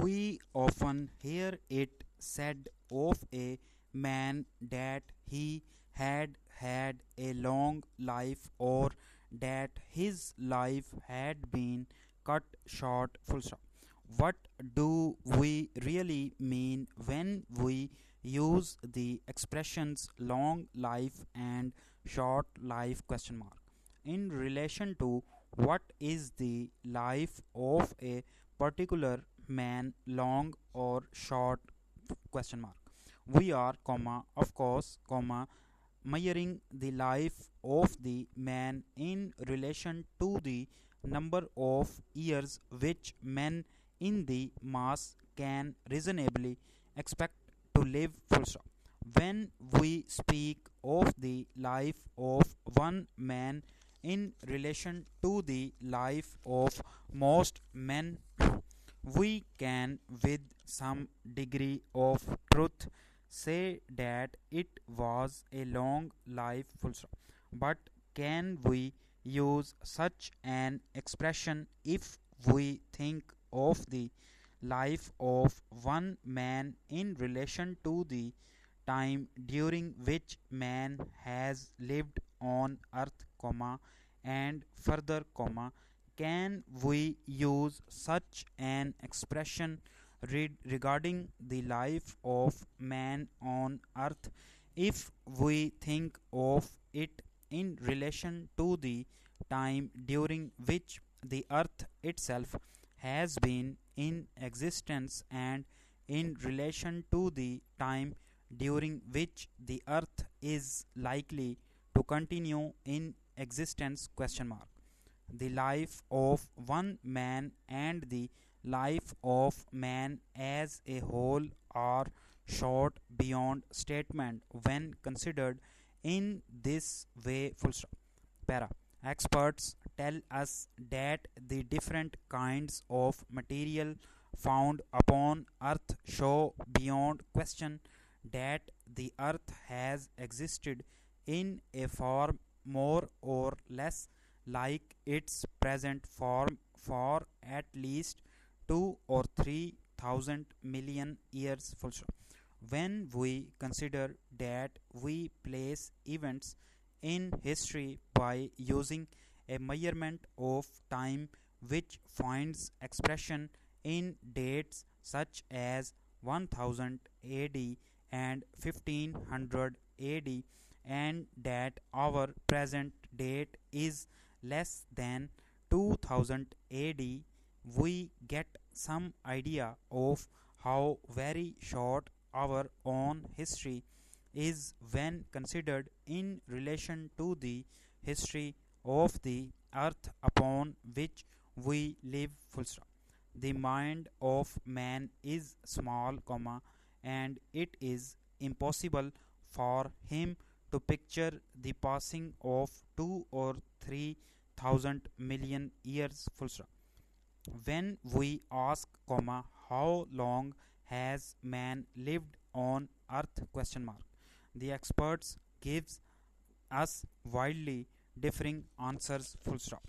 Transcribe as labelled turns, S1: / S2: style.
S1: We often hear it said of a man that he had a long life or that his life had been cut short full stop. What do we really mean when we use the expressions long life and short life question mark in relation to what is the life of a particular man long or short question mark. We are comma of course comma measuring the life of the man in relation to the number of years which men in the mass can reasonably expect to live full stop. When we speak of the life of one man in relation to the life of most men, we can with some degree of truth say that it was a long life full stop. But can we use such an expression if we think of the life of one man in relation to the time during which man has lived on earth comma and further comma can we use such an expression regarding the life of man on earth if we think of it in relation to the time during which the earth itself has been in existence and in relation to the time during which the earth is likely to continue in existence question mark. The life of one man and the life of man as a whole are short beyond statement when considered in this way full stop. Para. Experts tell us that the different kinds of material found upon earth show beyond question that the earth has existed in a form more or less like its present form for at least 2 or 3 thousand million years full stop. When we consider that we place events in history by using a measurement of time which finds expression in dates such as 1000 AD and 1500 AD, and that our present date is less than 2000 AD, we get some idea of how very short our own history is when considered in relation to the history of the earth upon which we live full stop. The mind of man is small comma and it is impossible for him to picture the passing of 2 or 3 thousand million years full stop. When we ask comma how long has man lived on earth question mark, the experts gives us wildly differing answers full stop.